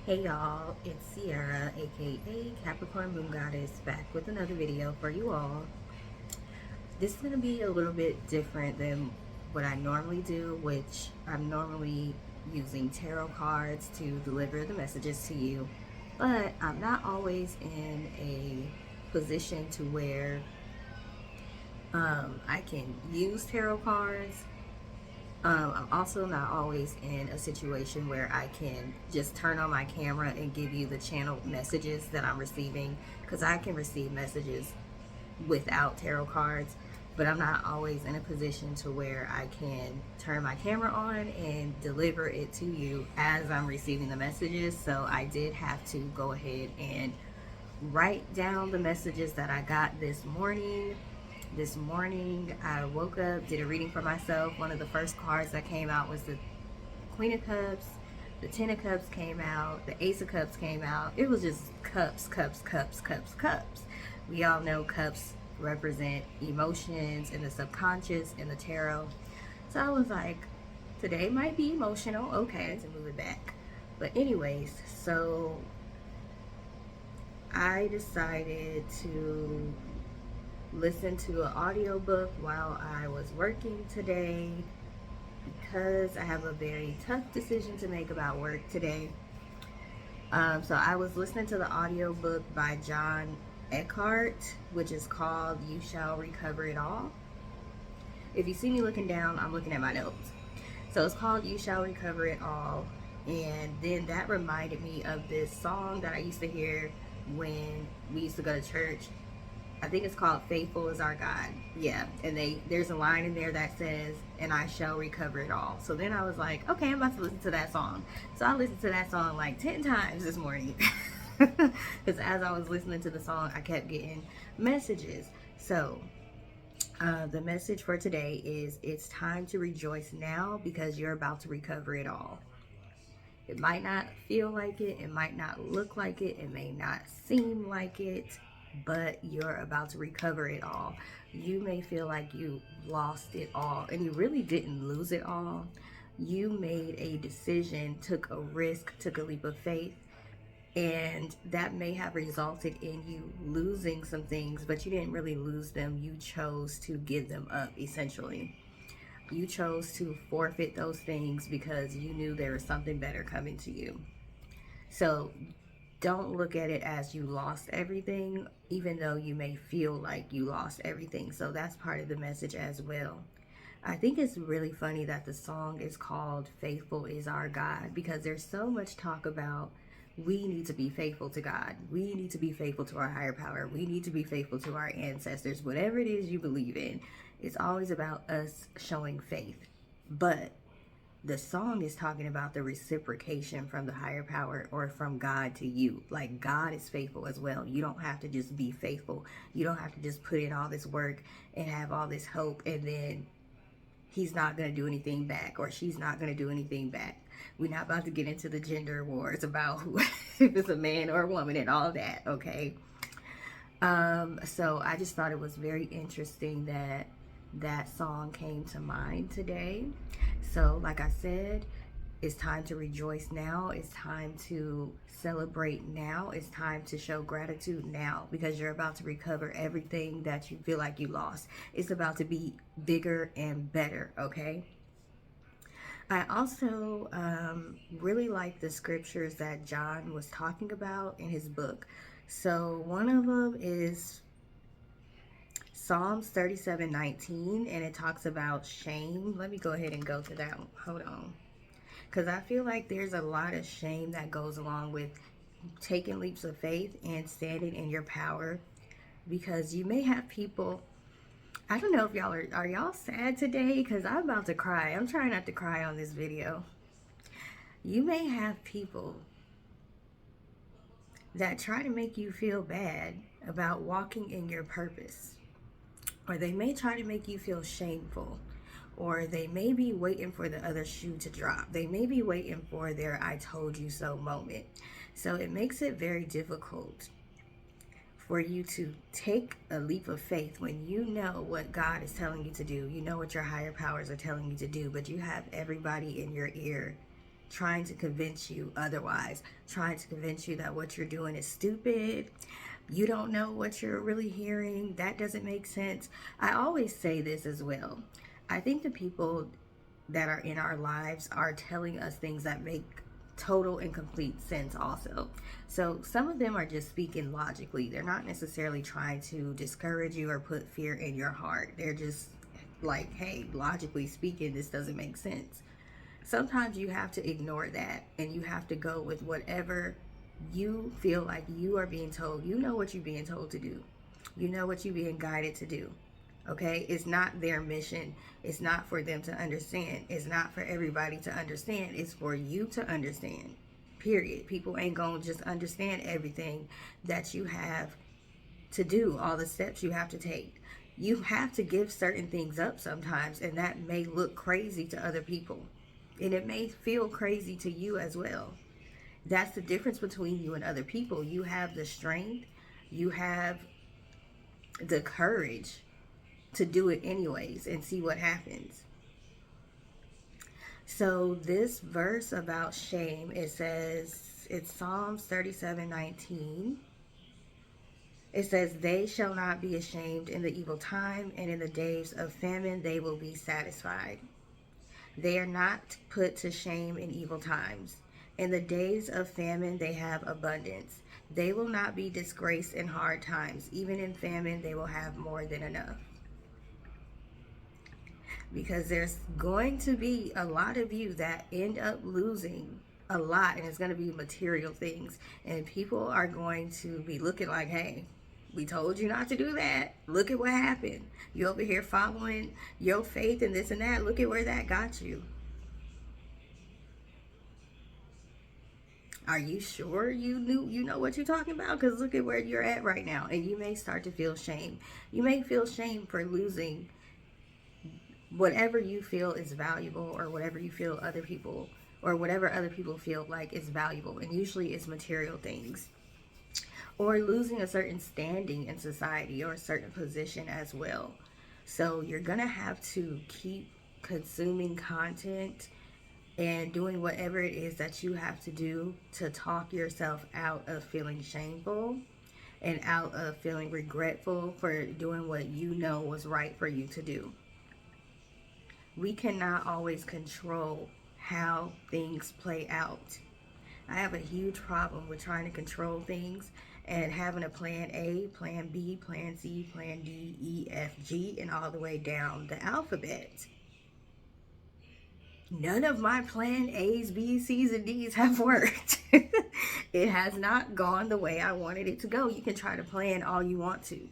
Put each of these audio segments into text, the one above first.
Hey y'all, it's Sierra, aka Capricorn Moon Goddess, back with another video for you all. This is going to be a little bit different than what I normally do, which I'm normally using tarot cards to deliver the messages to you, but I'm not always in a position to where I can use tarot cards. I'm also not always in a situation where I can just turn on my camera and give you the channeled messages that I'm receiving, because I can receive messages without tarot cards, but I'm not always in a position to where I can turn my camera on and deliver it to you as I'm receiving the messages. So I did have to go ahead and write down the messages that I got this morning. This morning, I woke up, did a reading for myself. One of the first cards that came out was the Queen of Cups. The Ten of Cups came out. The Ace of Cups came out. It was just cups, cups, cups, cups, cups. We all know cups represent emotions in the subconscious in the tarot. So I was like, today might be emotional. Okay, to move it back. But anyways, so I decided to listen to an audiobook while I was working today because I have a very tough decision to make about work today. So I was listening to the audiobook by John Eckhart, which is called You Shall Recover It All. If you see me looking down, I'm looking at my notes. So it's called You Shall Recover It All. And then that reminded me of this song that I used to hear when we used to go to church. I think it's called Faithful is Our God. Yeah. And there's a line in there that says, and I shall recover it all. So then I was like, okay, I'm about to listen to that song. So I listened to that song like 10 times this morning. Because as I was listening to the song, I kept getting messages. So the message for today is it's time to rejoice now because you're about to recover it all. It might not feel like it, it might not look like it may not seem like it, but you're about to recover it all. You may feel like you lost it all, and you really didn't lose it all. You made a decision, took a risk, took a leap of faith, and that may have resulted in you losing some things, but you didn't really lose them. You chose to give them up, essentially. You chose to forfeit those things because you knew there was something better coming to you. So don't look at it as you lost everything, even though you may feel like you lost everything. So that's part of the message as well. I think it's really funny that the song is called Faithful is Our God, because there's so much talk about we need to be faithful to God. We need to be faithful to our higher power. We need to be faithful to our ancestors. Whatever it is you believe in, it's always about us showing faith. But the song is talking about the reciprocation from the higher power or from God to you. Like, God is faithful as well. You don't have to just be faithful. You don't have to just put in all this work and have all this hope and then he's not going to do anything back or she's not going to do anything back. We're not about to get into the gender wars about who, if it's a man or a woman and all that, okay? So I just thought it was very interesting that that song came to mind today. So, like I said, it's time to rejoice now. It's time to celebrate now. It's time to show gratitude now because you're about to recover everything that you feel like you lost. It's about to be bigger and better, okay? I also really like the scriptures that John was talking about in his book. So, one of them is Psalms 37:19, and it talks about shame. Let me go ahead and go to that one. Hold on. Because I feel like there's a lot of shame that goes along with taking leaps of faith and standing in your power. Because you may have people, I don't know if y'all are y'all sad today? Because I'm about to cry. I'm trying not to cry on this video. You may have people that try to make you feel bad about walking in your purpose. Or they may try to make you feel shameful, or they may be waiting for the other shoe to drop. They may be waiting for their I told you so moment. So it makes it very difficult for you to take a leap of faith when you know what God is telling you to do. You know what your higher powers are telling you to do, but you have everybody in your ear trying to convince you otherwise, trying to convince you that what you're doing is stupid. You don't know what you're really hearing. That doesn't make sense. I always say this as well. I think the people that are in our lives are telling us things that make total and complete sense also. So some of them are just speaking logically. They're not necessarily trying to discourage you or put fear in your heart. They're just like, hey, logically speaking, this doesn't make sense. Sometimes you have to ignore that and you have to go with whatever you feel like you are being told. You know what you're being told to do. You know what you're being guided to do. Okay? It's not their mission. It's not for them to understand. It's not for everybody to understand. It's for you to understand. Period. People ain't gonna just understand everything that you have to do, all the steps you have to take. You have to give certain things up sometimes, and that may look crazy to other people. And it may feel crazy to you as well. That's the difference between you and other people. You have the strength, you have the courage to do it anyways and see what happens. So this verse about shame, it says, it's Psalms 37:19. It says, they shall not be ashamed in the evil time, and in the days of famine they will be satisfied. They are not put to shame in evil times. In the days of famine they have abundance. They will not be disgraced in hard times. Even in famine they will have more than enough. Because there's going to be a lot of you that end up losing a lot, and it's going to be material things. And people are going to be looking like, hey, we told you not to do that. Look at what happened. You over here following your faith and this and that. Look at where that got you. Are you sure you know what you're talking about? Because look at where you're at right now. And you may start to feel shame. You may feel shame for losing whatever you feel is valuable, or whatever you feel other people, or whatever other people feel like is valuable. And usually it's material things. Or losing a certain standing in society or a certain position as well. So you're going to have to keep consuming content and doing whatever it is that you have to do to talk yourself out of feeling shameful and out of feeling regretful for doing what you know was right for you to do. We cannot always control how things play out. I have a huge problem with trying to control things and having a plan A, plan B, plan C, plan D, E, F, G, and all the way down the alphabet. None of my plan A's, B's, C's, and D's have worked. It has not gone the way I wanted it to go. You can try to plan all you want to.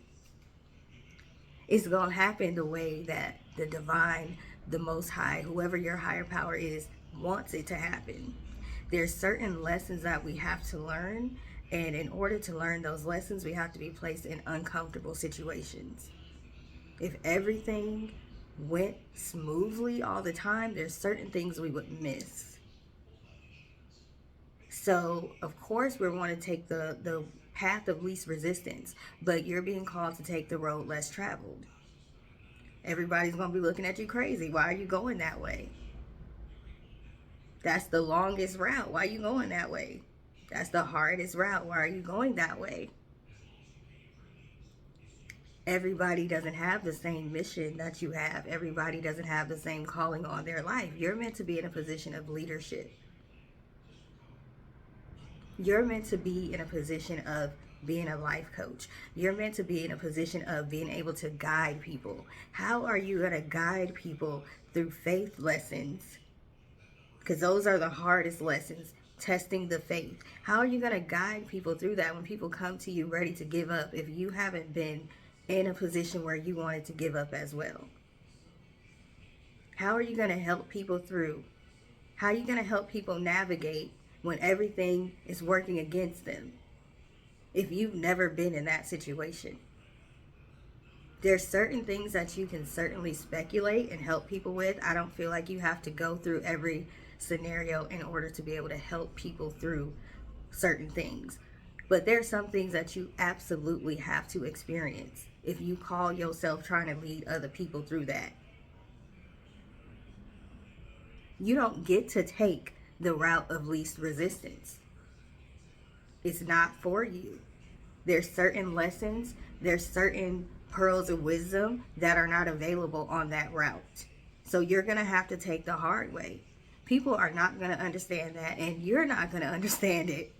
It's going to happen the way that the divine, the Most High, whoever your higher power is, wants it to happen. There's certain lessons that we have to learn, and in order to learn those lessons, we have to be placed in uncomfortable situations. If everything went smoothly all the time, there's certain things we would miss. So, of course, we want to take the path of least resistance, but you're being called to take the road less traveled. Everybody's going to be looking at you crazy. Why are you going that way? That's the longest route. Why are you going that way? That's the hardest route. Why are you going that way? Everybody doesn't have the same mission that you have. Everybody doesn't have the same calling on their life. You're meant to be in a position of leadership. You're meant to be in a position of being a life coach. You're meant to be in a position of being able to guide people. How are you going to guide people through faith lessons? Because those are the hardest lessons, testing the faith. How are you going to guide people through that when people come to you ready to give up if you haven't been in a position where you wanted to give up as well? How are you going to help people through? How are you going to help people navigate when everything is working against them if you've never been in that situation? There's certain things that you can certainly speculate and help people with. I don't feel like you have to go through every scenario in order to be able to help people through certain things. But there's some things that you absolutely have to experience if you call yourself trying to lead other people through that. You don't get to take the route of least resistance. It's not for you. There's certain lessons, there's certain pearls of wisdom that are not available on that route. So you're going to have to take the hard way. People are not going to understand that, and you're not going to understand it.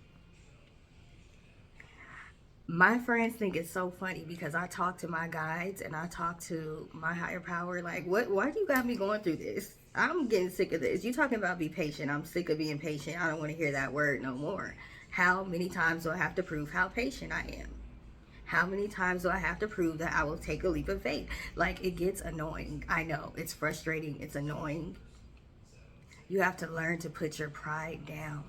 My friends think it's so funny because I talk to my guides and I talk to my higher power. Like, why do you got me going through this? I'm getting sick of this. You talking about be patient. I'm sick of being patient. I don't want to hear that word no more. How many times do I have to prove how patient I am? How many times do I have to prove that I will take a leap of faith? Like, it gets annoying. I know. It's frustrating. It's annoying. You have to learn to put your pride down.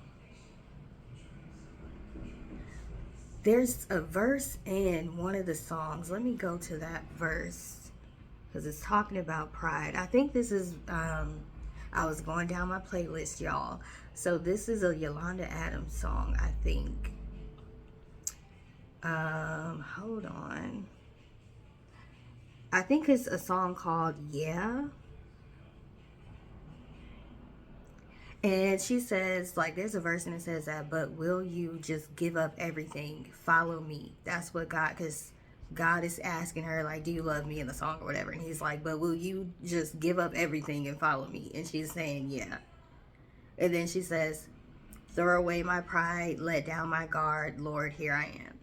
There's a verse in one of the songs. Let me go to that verse because it's talking about pride. I think this is, I was going down my playlist, y'all. So this is a Yolanda Adams song, I think. Hold on. I think it's a song called Yeah. And she says, like, there's a verse and it says that, but will you just give up everything? Follow me. That's what God, because God is asking her, like, do you love me in the song or whatever? And he's like, but will you just give up everything and follow me? And she's saying, yeah. And then she says, throw away my pride, let down my guard, Lord, here I am.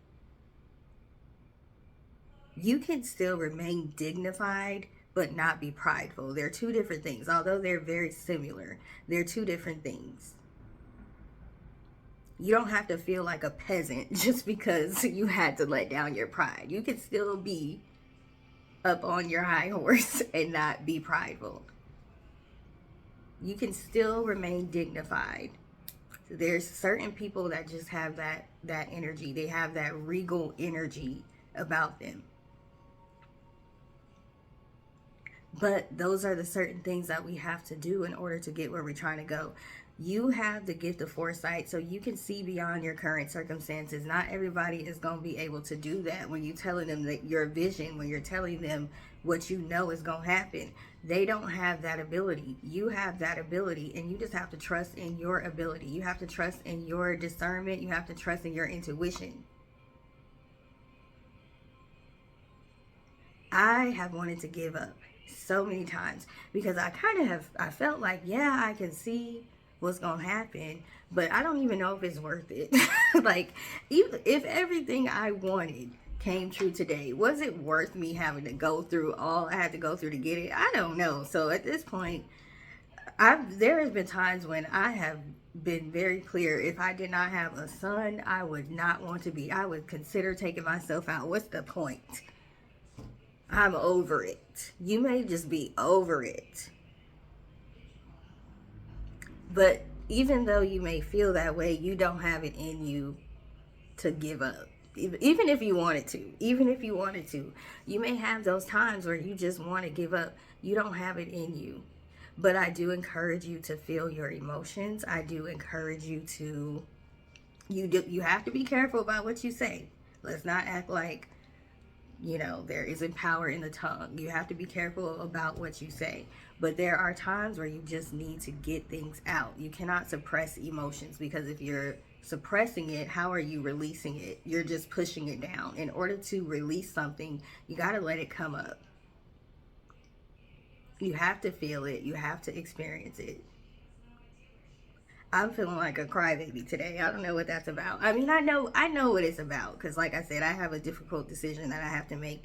You can still remain dignified but not be prideful. They're two different things. Although they're very similar, they're two different things. You don't have to feel like a peasant just because you had to let down your pride. You can still be up on your high horse and not be prideful. You can still remain dignified. There's certain people that just have that energy. They have that regal energy about them. But those are the certain things that we have to do in order to get where we're trying to go. You have the gift of foresight so you can see beyond your current circumstances. Not everybody is going to be able to do that when you're telling them that your vision, when you're telling them what you know is going to happen. They don't have that ability. You have that ability, and you just have to trust in your ability. You have to trust in your discernment. You have to trust in your intuition. I have wanted to give up so many times because I felt like, yeah, I can see what's gonna happen, but I don't even know if it's worth it. Like, even if everything I wanted came true today, was it worth me having to go through all I had to go through to get it? I don't know. So at this point, there has been times when I have been very clear. If I did not have a son, I would not want to be. I would consider taking myself out. What's the point? I'm over it. You may just be over it. But even though you may feel that way, you don't have it in you to give up. Even if you wanted to. You may have those times where you just want to give up. You don't have it in you. But I do encourage you to feel your emotions. I do encourage you to, you have to be careful about what you say. Let's not act like, there isn't power in the tongue. You have to be careful about what you say. But there are times where you just need to get things out. You cannot suppress emotions, because if you're suppressing it, how are you releasing it? You're just pushing it down. In order to release something, you got to let it come up. You have to feel it. You have to experience it. I'm feeling like a crybaby today. I don't know what that's about. I mean, I know what it's about, because like I said, I have a difficult decision that I have to make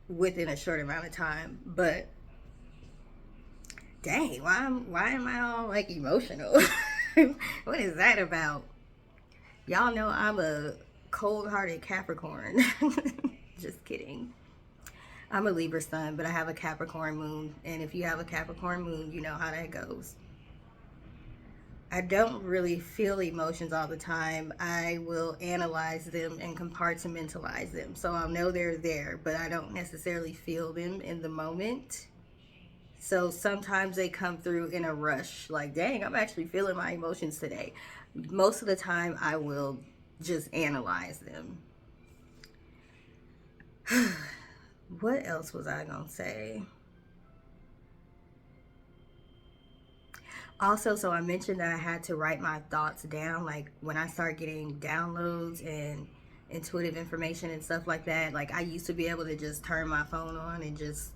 within a short amount of time. But dang, why am I all like emotional? What is that about? Y'all know I'm a cold-hearted Capricorn. Just kidding. I'm a Libra sun, but I have a Capricorn moon. And if you have a Capricorn moon, you know how that goes. I don't really feel emotions all the time. I will analyze them and compartmentalize them. So I'll know they're there, but I don't necessarily feel them in the moment. So sometimes they come through in a rush. Like, dang, I'm actually feeling my emotions today. Most of the time, I will just analyze them. What else was I going to say? Also, so I mentioned that I had to write my thoughts down. Like when I start getting downloads and intuitive information and stuff like that, like I used to be able to just turn my phone on and just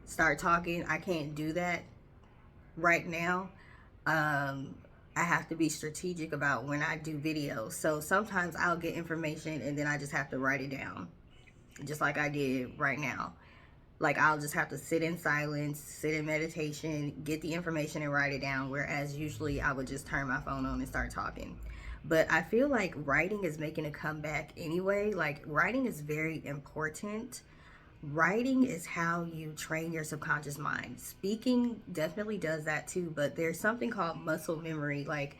start talking. I can't do that right now. I have to be strategic about when I do videos. So sometimes I'll get information and then I just have to write it down, just like I did right now. Like I'll just have to sit in silence, sit in meditation, get the information and write it down. Whereas usually I would just turn my phone on and start talking. But I feel like writing is making a comeback anyway. Like writing is very important. Writing is how you train your subconscious mind. Speaking definitely does that too, but there's something called muscle memory. Like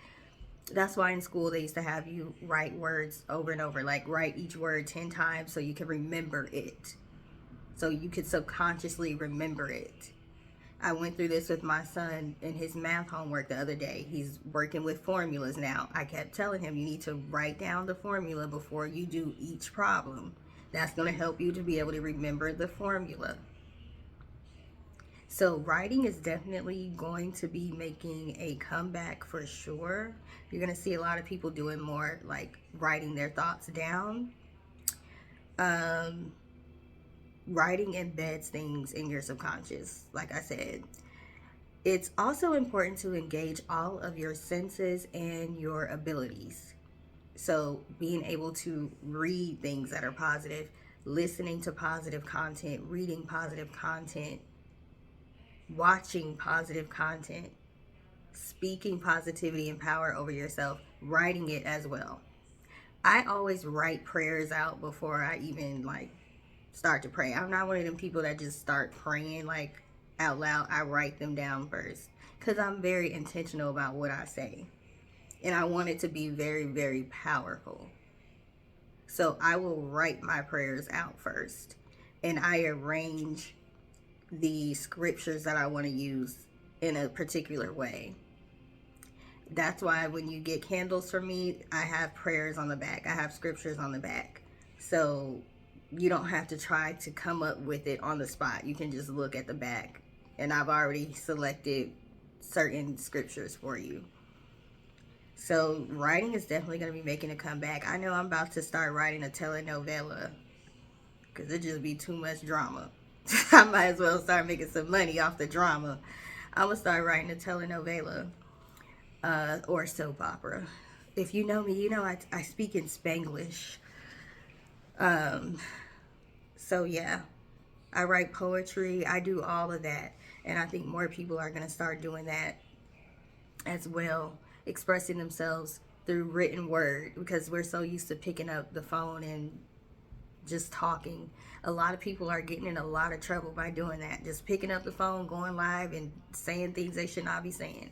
that's why in school they used to have you write words over and over, like write each word 10 times so you can remember it. So you could subconsciously remember it. I went through this with my son in his math homework the other day. He's working with formulas now. I kept telling him you need to write down the formula before you do each problem. That's going to help you to be able to remember the formula. So writing is definitely going to be making a comeback for sure. You're going to see a lot of people doing more like writing their thoughts down. Writing embeds things in your subconscious, like I said. It's also important to engage all of your senses and your abilities. So being able to read things that are positive, listening to positive content, reading positive content, watching positive content, speaking positivity and power over yourself, writing it as well. I always write prayers out before I even like start to pray. I'm not one of them people that just start praying like out loud. I write them down first because I'm very intentional about what I say. And I want it to be very, very powerful. So I will write my prayers out first. And I arrange the scriptures that I want to use in a particular way. That's why when you get candles from me, I have prayers on the back. I have scriptures on the back. So you don't have to try to come up with it on the spot. You can just look at the back. And I've already selected certain scriptures for you. So writing is definitely going to be making a comeback. I know I'm about to start writing a telenovela because it just be too much drama. I might as well start making some money off the drama. I'm going to start writing a telenovela or soap opera. If you know me, you know I speak in Spanglish. So yeah, I write poetry. I do all of that. And I think more people are going to start doing that as well, expressing themselves through written word, because we're so used to picking up the phone and just talking. A lot of people are getting in a lot of trouble by doing that, just picking up the phone, going live and saying things they should not be saying.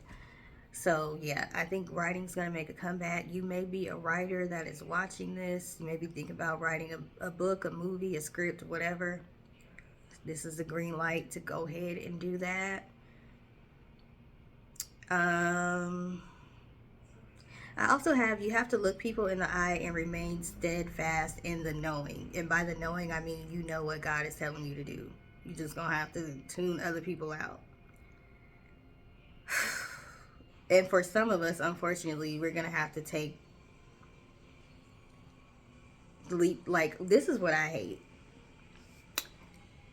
So yeah, I think writing's going to make a comeback. You may be a writer that is watching this. You may be thinking about writing a book, a movie, a script, whatever. This is the green light to go ahead and do that. I also have, you have to look people in the eye and remain steadfast in the knowing. And by the knowing, I mean you know what God is telling you to do. You just gonna have to tune other people out. And for some of us, unfortunately, we're gonna have to take leap. Like, this is what I hate.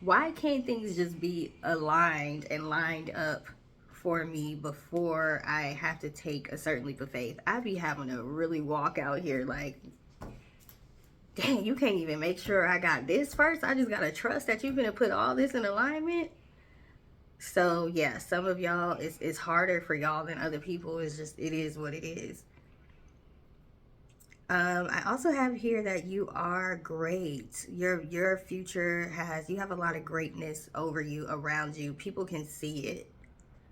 Why can't things just be aligned and lined up for me before I have to take a certain leap of faith? I be having to really walk out here like, dang, you can't even make sure I got this first. I just gotta trust that you're gonna put all this in alignment. So yeah, some of y'all, it's harder for y'all than other people. It's just, it is what it is. I also have here that you are great. Your future has, you have a lot of greatness over you, around you. People can see it.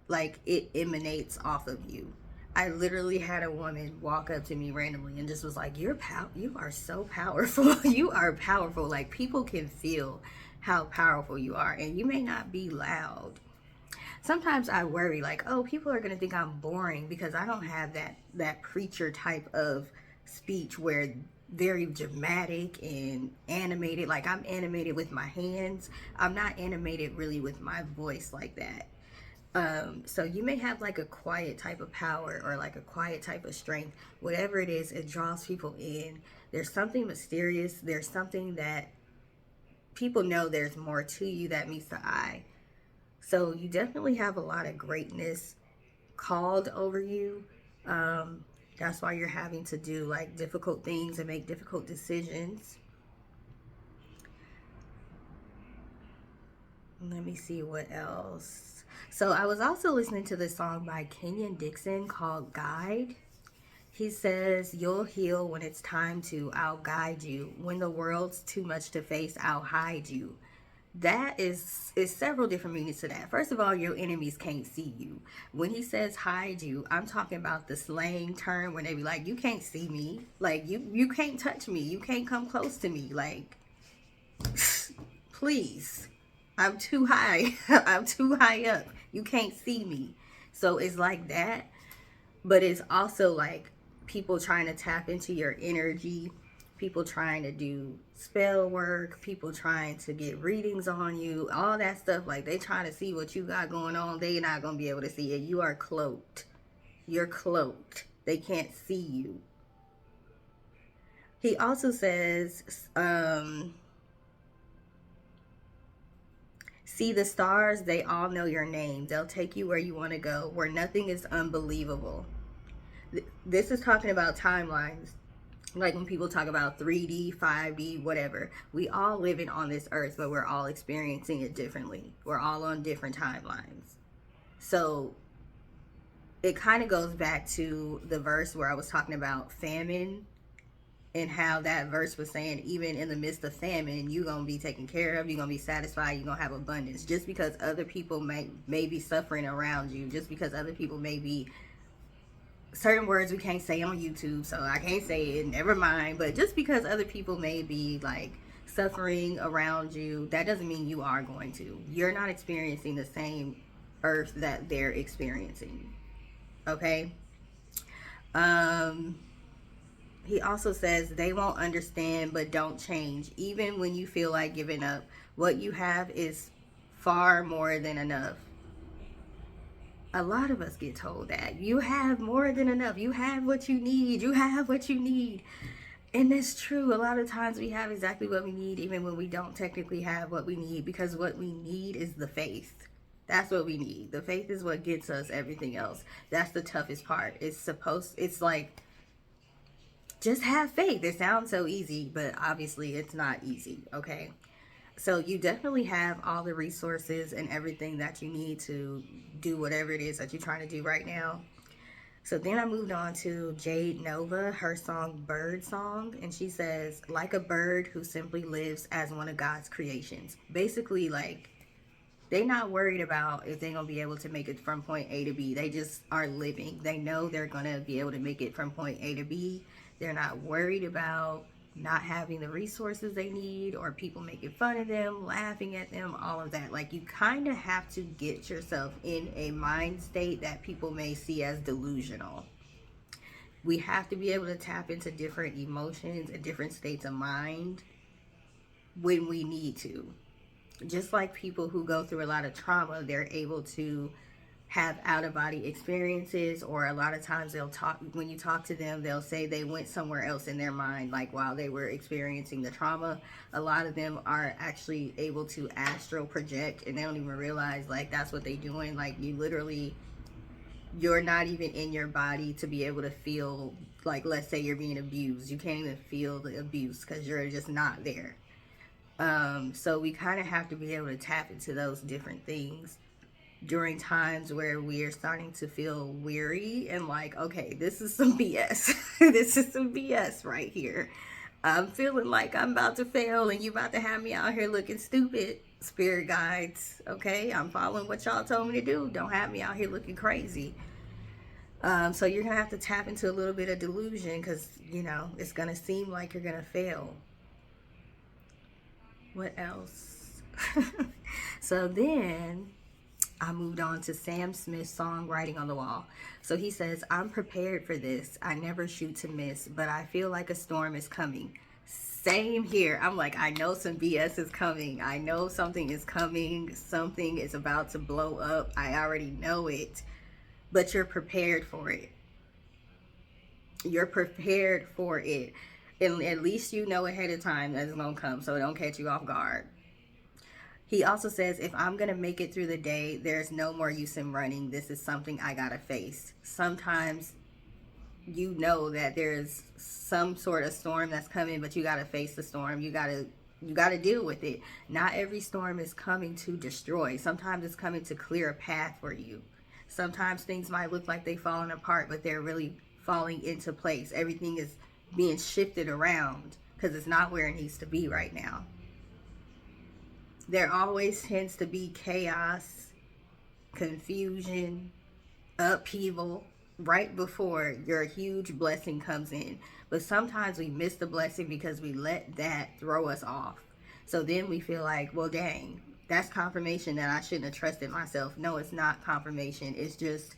Like, it emanates off of you. I literally had a woman walk up to me randomly and just was like, you are so powerful. You are powerful. Like, people can feel how powerful you are, and you may not be loud. Sometimes I worry, like, oh, people are going to think I'm boring because I don't have that preacher type of speech where very dramatic and animated. Like, I'm animated with my hands. I'm not animated really with my voice like that. So you may have like a quiet type of power or like a quiet type of strength. Whatever it is, it draws people in. There's something mysterious. There's something that people know there's more to you that meets the eye. So you definitely have a lot of greatness called over you. That's why you're having to do like difficult things and make difficult decisions. Let me see what else. So I was also listening to this song by Kenyon Dixon called Guide. He says, "You'll heal when it's time to. I'll guide you. When the world's too much to face, I'll hide you." That is several different meanings to that. First of all, your enemies can't see you. When he says hide you, I'm talking about the slang term when they be like, you can't see me. Like, you can't touch me. You can't come close to me. Like, please. I'm too high. I'm too high up. You can't see me. So it's like that. But it's also like people trying to tap into your energy, people trying to do spell work, people trying to get readings on you, all that stuff. Like, they trying to see what you got going on. They not going to be able to see it. You are cloaked. You're cloaked. They can't see you. He also says, see the stars, they all know your name. They'll take you where you want to go, where nothing is unbelievable. This is talking about timelines. Like when people talk about 3D, 5D, whatever. We all living on this earth, but we're all experiencing it differently. We're all on different timelines. So it kind of goes back to the verse where I was talking about famine, and how that verse was saying, even in the midst of famine, you're going to be taken care of, you're going to be satisfied, you're going to have abundance. Just because other people may be suffering around you, just because other people may be, certain words we can't say on YouTube, so I can't say it, never mind. But just because other people may be like suffering around you, that doesn't mean you are going to. You're not experiencing the same earth that they're experiencing. Okay? He also says they won't understand, but don't change. Even when you feel like giving up, what you have is far more than enough. A lot of us get told that. You have more than enough. You have what you need. You have what you need. And that's true. A lot of times we have exactly what we need, even when we don't technically have what we need, because what we need is the faith. That's what we need. The faith is what gets us everything else. That's the toughest part. It's like, just have faith. It sounds so easy, but obviously it's not easy, okay? So you definitely have all the resources and everything that you need to do whatever it is that you're trying to do right now. So then I moved on to Jade Nova, her song Bird Song, and she says, like a bird who simply lives as one of God's creations. Basically, like, they're not worried about if they're going to be able to make it from point A to B. They just are living. They know they're going to be able to make it from point A to B. They're not worried about not having the resources they need, or people making fun of them, laughing at them, all of that. Like, you kind of have to get yourself in a mind state that people may see as delusional. We have to be able to tap into different emotions and different states of mind when we need to. Just like people who go through a lot of trauma, they're able to have out-of-body experiences, or a lot of times when you talk to them, they'll say they went somewhere else in their mind, like while they were experiencing the trauma. A lot of them are actually able to astral project, and they don't even realize, like, that's what they're doing. Like, you're not even in your body to be able to feel, like, let's say you're being abused. You can't even feel the abuse because you're just not there. So we kind of have to be able to tap into those different things during times where we're starting to feel weary and like, okay, this is some BS. This is some BS right here. I'm feeling like I'm about to fail and you about to have me out here looking stupid, spirit guides. Okay, I'm following what y'all told me to do. Don't have me out here looking crazy. So you're going to have to tap into a little bit of delusion, because, you know, it's going to seem like you're going to fail. What else? So then I moved on to Sam Smith's song Writing on the Wall. So he says, I'm prepared for this. I never shoot to miss, but I feel like a storm is coming. Same here. I'm like, I know some BS is coming. I know something is coming. Something is about to blow up. I already know it. But you're prepared for it. You're prepared for it. And at least you know ahead of time that it's going to come so it don't catch you off guard. He also says, if I'm going to make it through the day, there's no more use in running. This is something I got to face. Sometimes you know that there's some sort of storm that's coming, but you got to face the storm. You got to deal with it. Not every storm is coming to destroy. Sometimes it's coming to clear a path for you. Sometimes things might look like they're falling apart, but they're really falling into place. Everything is being shifted around because it's not where it needs to be right now. There always tends to be chaos, confusion, upheaval right before your huge blessing comes in. But sometimes we miss the blessing because we let that throw us off. So then we feel like, well, dang, that's confirmation that I shouldn't have trusted myself. No, it's not confirmation. It's just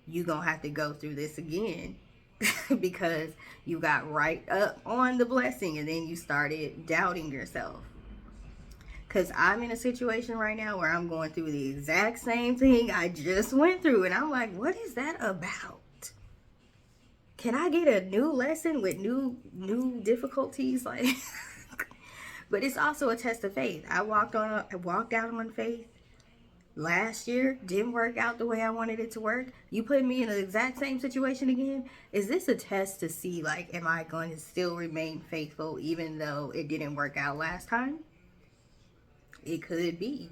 you gonna have to go through this again because you got right up on the blessing and then you started doubting yourself. Because I'm in a situation right now where I'm going through the exact same thing I just went through. And I'm like, what is that about? Can I get a new lesson with new difficulties? Like, but it's also a test of faith. I walked out on faith last year. Didn't work out the way I wanted it to work. You put me in the exact same situation again. Is this a test to see, like, am I going to still remain faithful even though it didn't work out last time? It could be.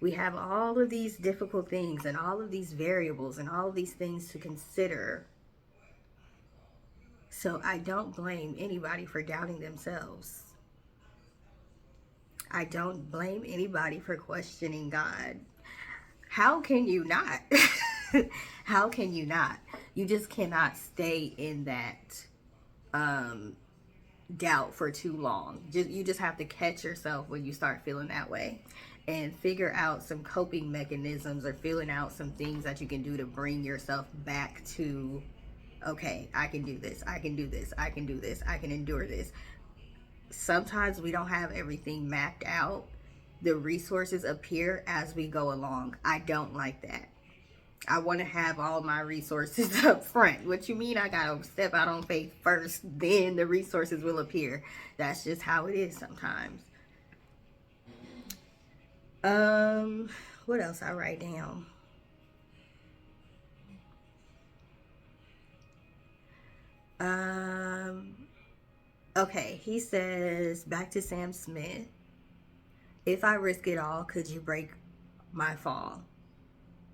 We have all of these difficult things and all of these variables and all of these things to consider. So I don't blame anybody for doubting themselves. I don't blame anybody for questioning God. How can you not? How can you not? You just cannot stay in that doubt for too long. You just have to catch yourself when you start feeling that way and figure out some coping mechanisms or feeling out some things that you can do to bring yourself back to, okay, I can do this, I can do this, I can do this, I can endure this. Sometimes we don't have everything mapped out. The resources appear as we go along. I don't like that. I want to have all my resources up front. What you mean I gotta step out on faith first, then the resources will appear? That's just how it is sometimes. What else I write down? Okay, he says, back to Sam Smith. If I risk it all, could you break my fall?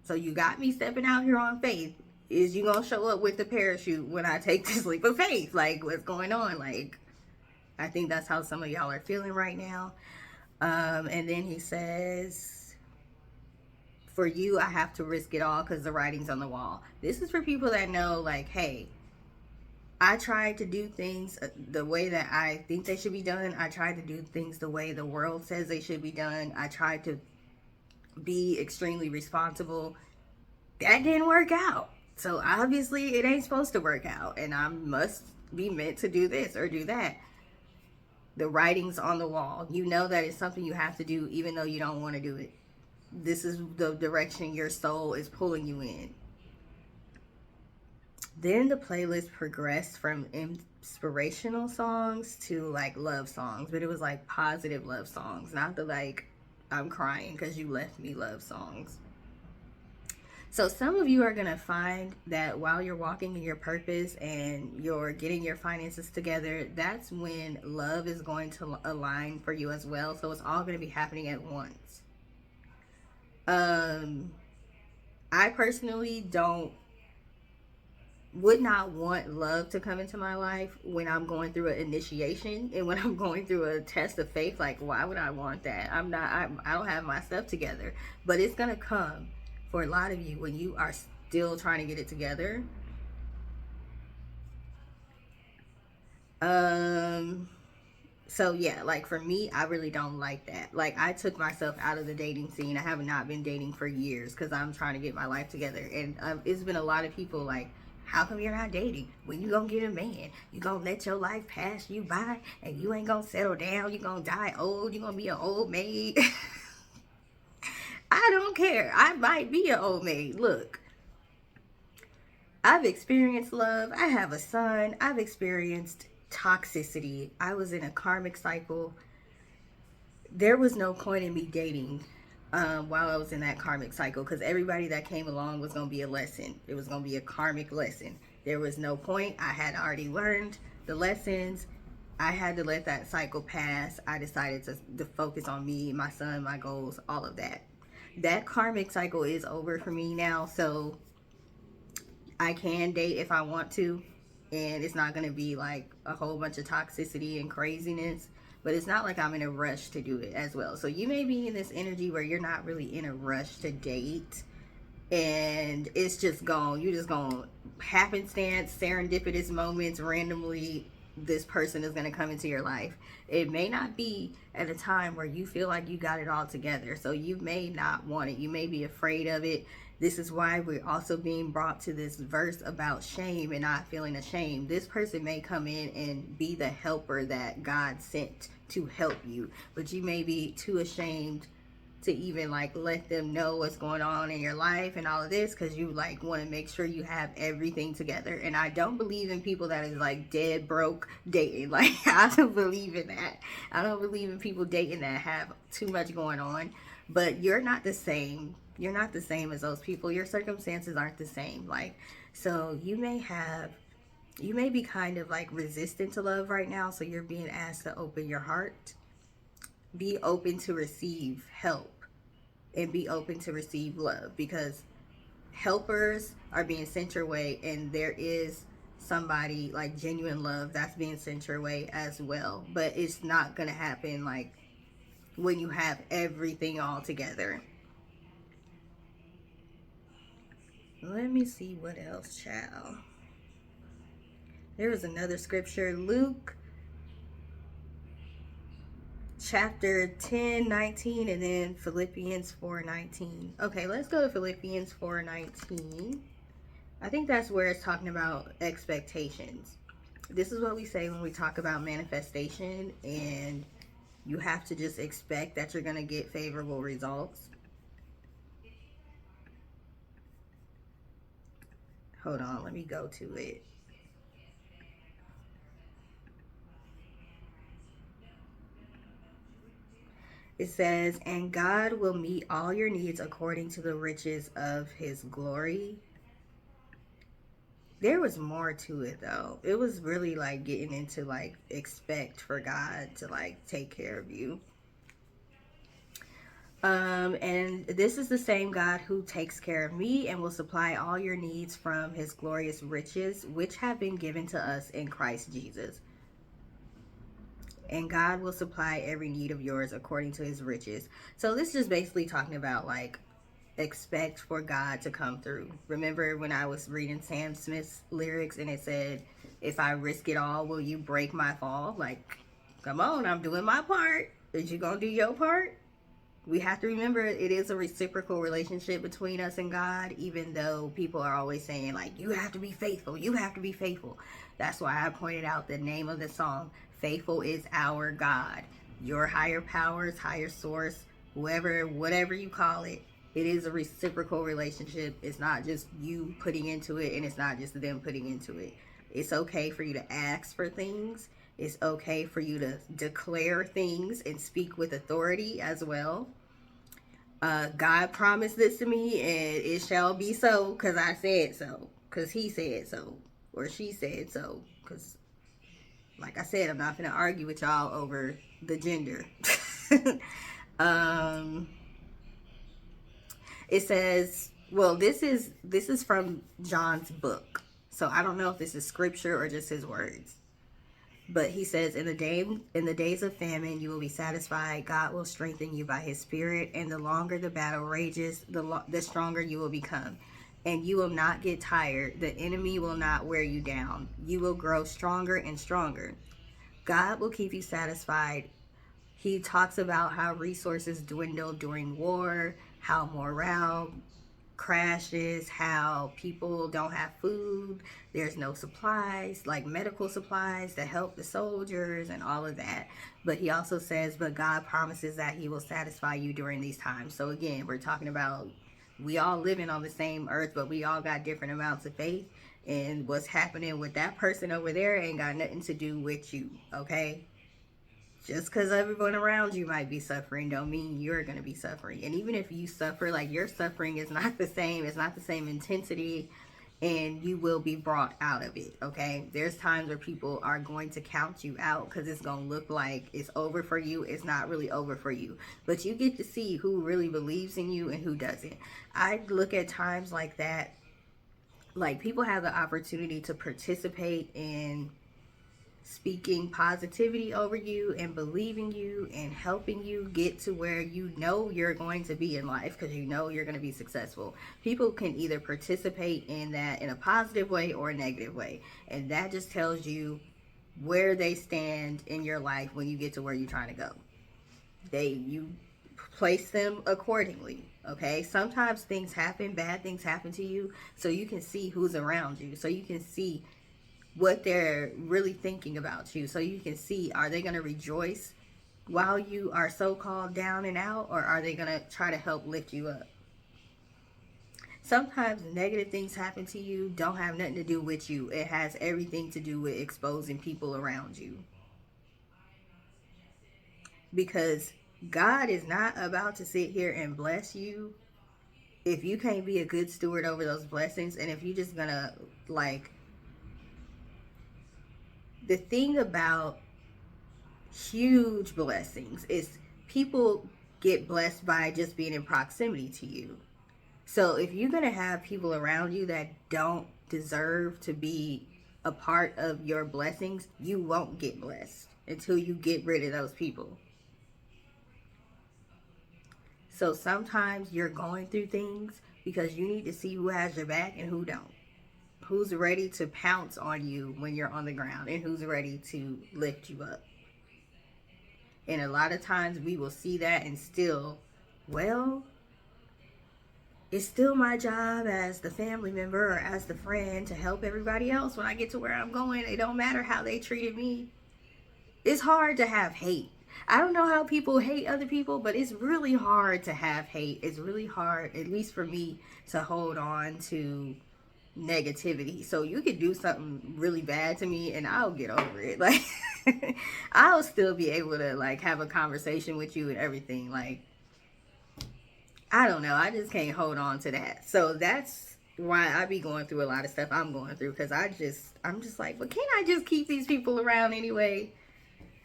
So you got me stepping out here on faith. Is you gonna show up with the parachute when I take this leap of faith? Like, what's going on? Like, I think that's how some of y'all are feeling right now. And then he says, for you, I have to risk it all because the writing's on the wall. This is for people that know, like, hey, I tried to do things the way that I think they should be done. I tried to do things the way the world says they should be done. I tried to be extremely responsible. That didn't work out. So obviously it ain't supposed to work out. And I must be meant to do this or do that. The writing's on the wall. You know that it's something you have to do even though you don't want to do it. This is the direction your soul is pulling you in. Then the playlist progressed from inspirational songs to like love songs. But it was like positive love songs. Not the like, I'm crying because you left me love songs. So some of you are going to find that while you're walking in your purpose and you're getting your finances together, that's when love is going to align for you as well. So it's all going to be happening at once. I personally would not want love to come into my life when I'm going through an initiation and when I'm going through a test of faith. Like, why would I want that? I don't have my stuff together, but it's going to come for a lot of you when you are still trying to get it together. So yeah, like for me, I really don't like that. Like I took myself out of the dating scene. I have not been dating for years because I'm trying to get my life together. And it's been a lot of people like, How come you're not dating? When you gonna get a man, you gonna let your life pass you by and you ain't gonna settle down. You gonna die old. You gonna be an old maid. I don't care. I might be an old maid. Look, I've experienced love. I have a son. I've experienced toxicity. I was in a karmic cycle. There was no point in me dating while I was in that karmic cycle, because everybody that came along was going to be a lesson. It was going to be a karmic lesson. There was no point. I had already learned the lessons. I had to let that cycle pass. I decided to focus on me, my son, my goals, all of that. That karmic cycle is over for me now, so I can date if I want to, and it's not going to be like a whole bunch of toxicity and craziness, but it's not like I'm in a rush to do it as well. So you may be in this energy where you're not really in a rush to date, and it's just gone. You just gonna happenstance, serendipitous moments, randomly this person is going to come into your life. It may not be at a time where you feel like you got it all together, so you may not want it. You may be afraid of it. This is why we're also being brought to this verse about shame and not feeling ashamed. This person may come in and be the helper that God sent to help you, but you may be too ashamed to even like let them know what's going on in your life and all of this, because you like want to make sure you have everything together. And I don't believe in people that is like dead broke dating. Like, I don't believe in that. I don't believe in people dating that have too much going on. But you're not the same. You're not the same as those people. Your circumstances aren't the same. Like, so you may be kind of like resistant to love right now, so you're being asked to open your heart. Be open to receive help and be open to receive love, because helpers are being sent your way, and there is somebody like genuine love that's being sent your way as well. But it's not gonna happen like when you have everything all together. Let me see what else, child. There was another scripture, Luke chapter 10:19, and then Philippians 4:19. Okay, let's go to Philippians 4:19. I think that's where it's talking about expectations. This is what we say when we talk about manifestation, and you have to just expect that you're going to get favorable results. Hold on, let me go to it. It says, and God will meet all your needs according to the riches of his glory. There was more to it though. It was really like getting into like expect for God to like take care of you. And this is the same God who takes care of me and will supply all your needs from his glorious riches, which have been given to us in Christ Jesus. And God will supply every need of yours according to his riches. So this is basically talking about like expect for God to come through. Remember when I was reading Sam Smith's lyrics and it said, if I risk it all, will you break my fall? Like, come on, I'm doing my part. Is you gonna do your part? We have to remember it is a reciprocal relationship between us and God, even though people are always saying like, you have to be faithful, you have to be faithful. That's why I pointed out the name of the song, Faithful is Our God. Your higher powers, higher source, whatever you call it, it is a reciprocal relationship. It's not just you putting into it, and it's not just them putting into it. It's okay for you to ask for things. It's okay for you to declare things and speak with authority as well. God promised this to me, and it shall be so because I said so, because he said so, or she said so. Because, like I said, I'm not going to argue with y'all over the gender. It says, well, this is from John's book, so I don't know if this is scripture or just his words. But he says, in the days of famine, you will be satisfied. God will strengthen you by his spirit. And the longer the battle rages, the stronger you will become. And you will not get tired. The enemy will not wear you down. You will grow stronger and stronger. God will keep you satisfied. He talks about how resources dwindle during war, how morale crashes, how people don't have food, there's no supplies, like medical supplies to help the soldiers and all of that. But he also says, but God promises that he will satisfy you during these times. So again, we're talking about we all living on the same earth, but we all got different amounts of faith. And what's happening with that person over there ain't got nothing to do with you, okay? Just because everyone around you might be suffering don't mean you're going to be suffering. And even if you suffer, like, your suffering is not the same. It's not the same intensity, and you will be brought out of it, okay? There's times where people are going to count you out because it's going to look like it's over for you. It's not really over for you. But you get to see who really believes in you and who doesn't. I look at times like that, like, people have the opportunity to participate in speaking positivity over you and believing you and helping you get to where you know you're going to be in life, because you know you're going to be successful. People can either participate in that in a positive way or a negative way, and that just tells you where they stand in your life when you get to where you're trying to go. You place them accordingly, okay? Sometimes things happen, bad things happen to you, so you can see who's around you, so you can see what they're really thinking about you, so you can see, are they going to rejoice while you are so-called down and out, or are they going to try to help lift you up? Sometimes negative things happen to you don't have nothing to do with you. It has everything to do with exposing people around you, because God is not about to sit here and bless you if you can't be a good steward over those blessings. And if you're just gonna, like, the thing about huge blessings is people get blessed by just being in proximity to you. So if you're going to have people around you that don't deserve to be a part of your blessings, you won't get blessed until you get rid of those people. So sometimes you're going through things because you need to see who has your back and who don't. Who's ready to pounce on you when you're on the ground, and who's ready to lift you up. And a lot of times we will see that and still, well, it's still my job as the family member or as the friend to help everybody else when I get to where I'm going. It don't matter how they treated me. It's hard to have hate. I don't know how people hate other people, but it's really hard to have hate. It's really hard, at least for me, to hold on to negativity. So you could do something really bad to me and I'll get over it. Like, I'll still be able to, like, have a conversation with you and everything. Like, I don't know, I just can't hold on to that. So that's why I be going through a lot of stuff I'm going through, because I'm just like, well, can't I just keep these people around anyway?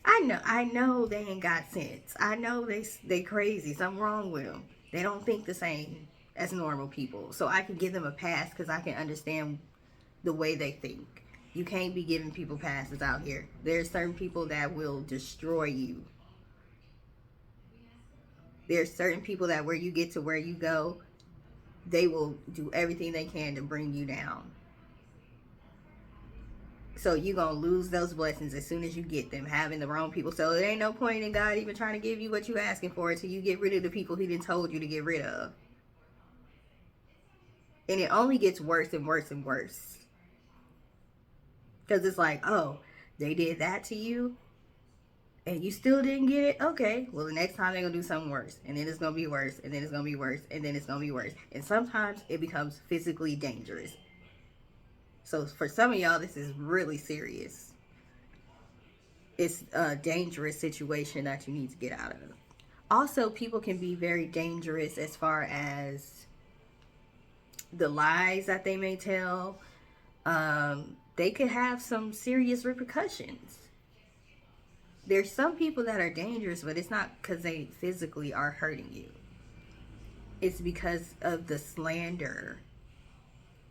I know they ain't got sense. I know they crazy. Something wrong with them. They don't think the same as normal people. So I can give them a pass because I can understand the way they think. You can't be giving people passes out here. There's certain people that will destroy you. There's certain people that where you get to where you go, they will do everything they can to bring you down. So you're going to lose those blessings as soon as you get them, having the wrong people. So there ain't no point in God even trying to give you what you're asking for until you get rid of the people he done told you to get rid of. And it only gets worse and worse and worse. Because it's like, oh, they did that to you and you still didn't get it? Okay, well, the next time they're going to do something worse. And then it's going to be worse. And then it's going to be worse. And then it's going to be worse. And sometimes it becomes physically dangerous. So for some of y'all, this is really serious. It's a dangerous situation that you need to get out of. Also, people can be very dangerous as far as the lies that they may tell. They could have some serious repercussions. There's some people that are dangerous, but it's not because they physically are hurting you. It's because of the slander.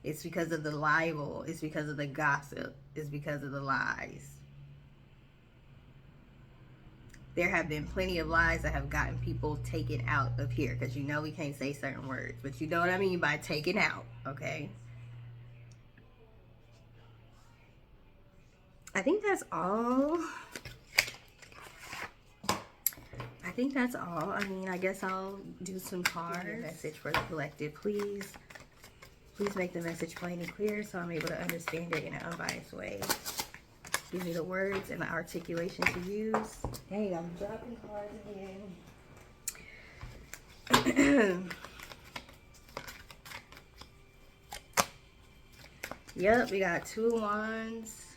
It's because of the libel. It's because of the gossip. It's because of the lies. There have been plenty of lies that have gotten people taken out of here, because you know we can't say certain words, but you know what I mean by taken out, okay? I think that's all. I mean, I guess I'll do some cards. Message for the collective, please. Please make the message plain and clear so I'm able to understand it in an unbiased way. Give me the words and the articulation to use. Dang, I'm dropping cards again. Yep, we got 2 of Wands,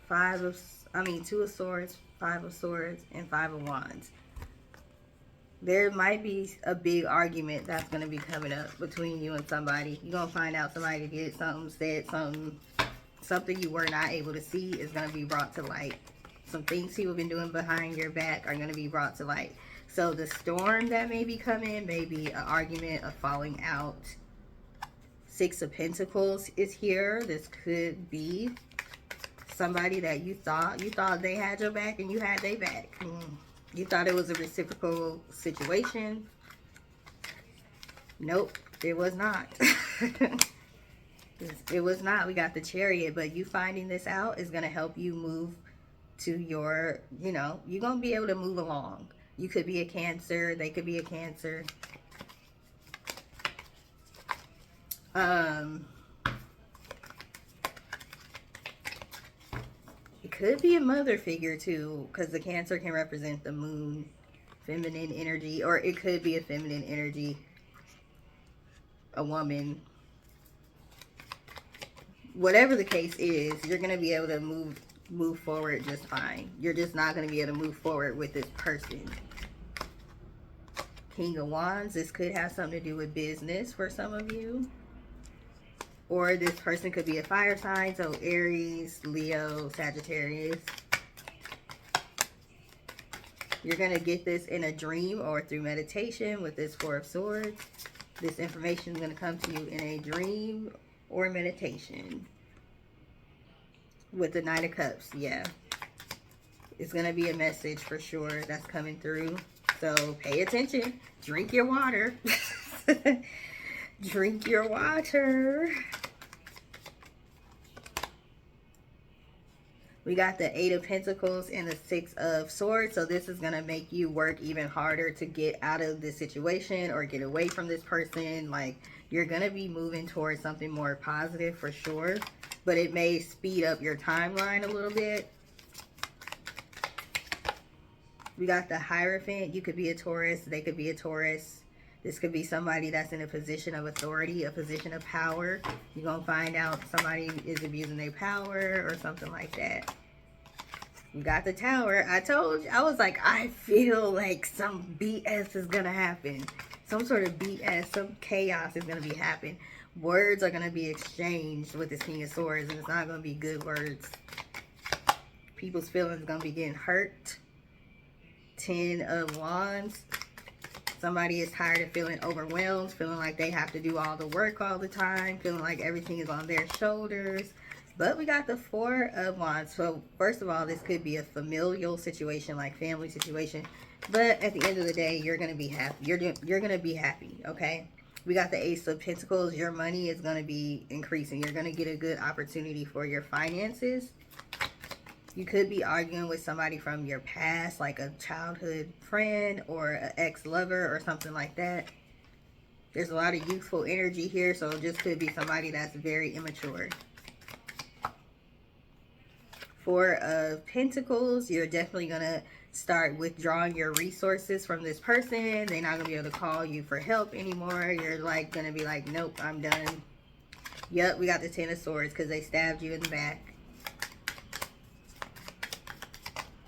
2 of Swords, 5 of Swords, and 5 of Wands. There might be a big argument that's going to be coming up between you and somebody. You're going to find out somebody did something, said something you were not able to see is going to be brought to light. Some things people have been doing behind your back are going to be brought to light. So the storm that may be coming may be an argument, a falling out. 6 of Pentacles is here. This could be somebody that you thought they had your back and you had their back. You thought it was a reciprocal situation. Nope, it was not. It was not. We got the Chariot, but you finding this out is going to help you move to your, you're going to be able to move along. You could be a Cancer. They could be a Cancer. It could be a mother figure too, because the Cancer can represent the moon, feminine energy, or it could be a feminine energy, a woman. Whatever the case is, you're going to be able to move forward just fine. You're just not going to be able to move forward with this person. King of Wands, this could have something to do with business for some of you. Or this person could be a fire sign, so Aries, Leo, Sagittarius. You're going to get this in a dream or through meditation with this 4 of Swords. This information is going to come to you in a dream or meditation. With the Knight of Cups, yeah. It's going to be a message for sure that's coming through. So pay attention. Drink your water. Drink your water. We got the 8 of Pentacles and the 6 of Swords. So this is going to make you work even harder to get out of this situation or get away from this person. Like, you're going to be moving towards something more positive for sure. But it may speed up your timeline a little bit. We got the Hierophant. You could be a Taurus. They could be a Taurus. This could be somebody that's in a position of authority, a position of power. You're going to find out somebody is abusing their power or something like that. You got the Tower. I told you, I was like, I feel like some BS is going to happen. Some sort of BS, some chaos is going to be happening. Words are going to be exchanged with this King of Swords, and it's not going to be good words. People's feelings are going to be getting hurt. 10 of Wands. Somebody is tired of feeling overwhelmed, feeling like they have to do all the work all the time, feeling like everything is on their shoulders. But we got the 4 of Wands. So first of all, this could be a familial situation, like family situation. But at the end of the day, you're going to be happy. You're going to be happy, okay? We got the Ace of Pentacles. Your money is going to be increasing. You're going to get a good opportunity for your finances. You could be arguing with somebody from your past, like a childhood friend or an ex-lover or something like that. There's a lot of youthful energy here, so it just could be somebody that's very immature. 4 of Pentacles. You're definitely going to start withdrawing your resources from this person. They're not going to be able to call you for help anymore. You're like going to be like, nope, I'm done. Yep, we got the 10 of Swords because they stabbed you in the back.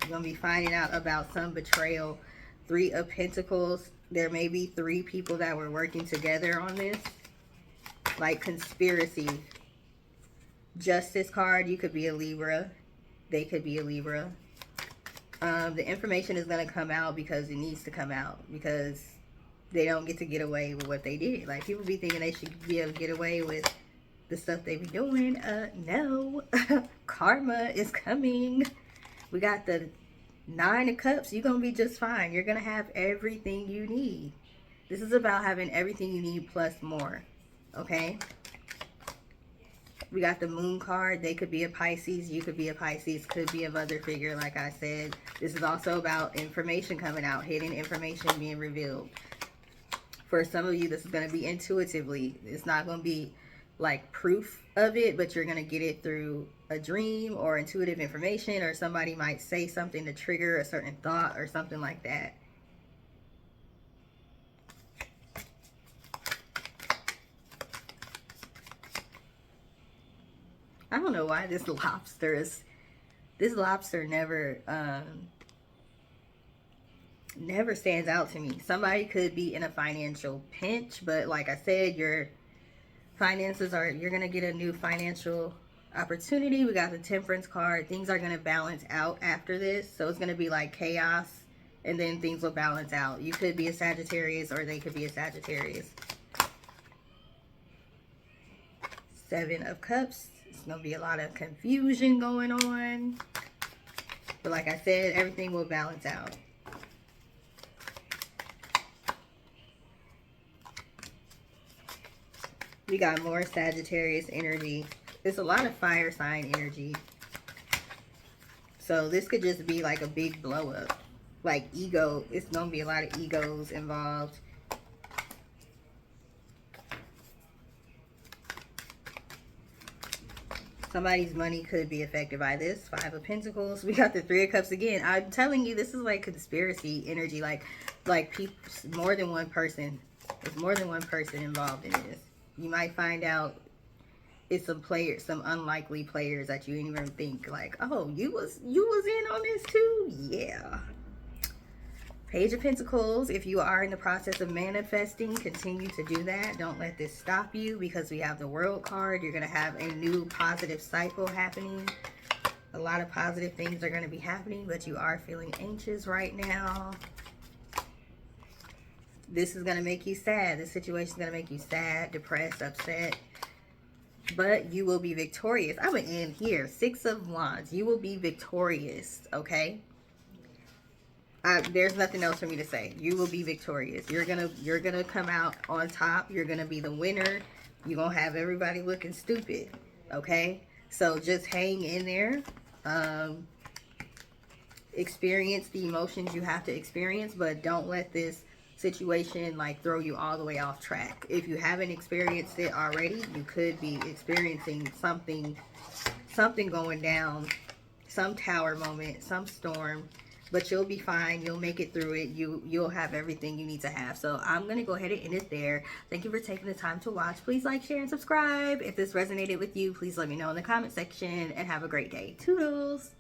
You're going to be finding out about some betrayal. 3 of Pentacles. There may be 3 people that were working together on this. Like conspiracy. Justice card. You could be a Libra. They could be a Libra. The information is going to come out because it needs to come out. Because they don't get to get away with what they did. Like, people be thinking they should be able to get away with the stuff they be doing. No. Karma is coming. We got the 9 of Cups. You're going to be just fine. You're going to have everything you need. This is about having everything you need plus more. Okay? We got the Moon card. They could be a Pisces. You could be a Pisces. Could be a mother figure, like I said. This is also about information coming out. Hidden information being revealed. For some of you, this is going to be intuitively. It's not going to be like proof of it, but you're going to get it through a dream or intuitive information, or somebody might say something to trigger a certain thought or something like that. I don't know why this lobster never stands out to me. Somebody could be in a financial pinch, but like I said, your finances you're gonna get a new financial opportunity. We got the Temperance card. Things are gonna balance out after this, so it's gonna be like chaos, and then things will balance out. You could be a Sagittarius, or they could be a Sagittarius. 7 of Cups. It's gonna be a lot of confusion going on, but like I said, everything will balance out. We got more Sagittarius energy. It's a lot of fire sign energy. So this could just be like a big blow up. Like ego. It's going to be a lot of egos involved. Somebody's money could be affected by this. 5 of Pentacles. We got the 3 of Cups again. I'm telling you, this is like conspiracy energy. Like people, more than one person. There's more than one person involved in this. You might find out it's some unlikely players that you didn't even think, like, oh, you was in on this too? Yeah. Page of Pentacles. If you are in the process of manifesting, continue to do that. Don't let this stop you, because we have the World card. You're going to have a new positive cycle happening. A lot of positive things are going to be happening, but you are feeling anxious right now. This is going to make you sad. This situation is going to make you sad, depressed, upset. But you will be victorious. I'm going to end here. 6 of Wands. You will be victorious, okay? There's nothing else for me to say. You will be victorious. You're gonna come out on top. You're going to be the winner. You're going to have everybody looking stupid, okay? So just hang in there. Experience the emotions you have to experience, but don't let this situation like throw you all the way off track. If you haven't experienced it already, you could be experiencing something going down, some tower moment, some storm, but you'll be fine. You'll make it through it. You'll have everything you need to have. So I'm gonna go ahead and end it there. Thank you for taking the time to watch. Please like, share, and subscribe. If this resonated with you, please let me know in the comment section, and have a great day. Toodles.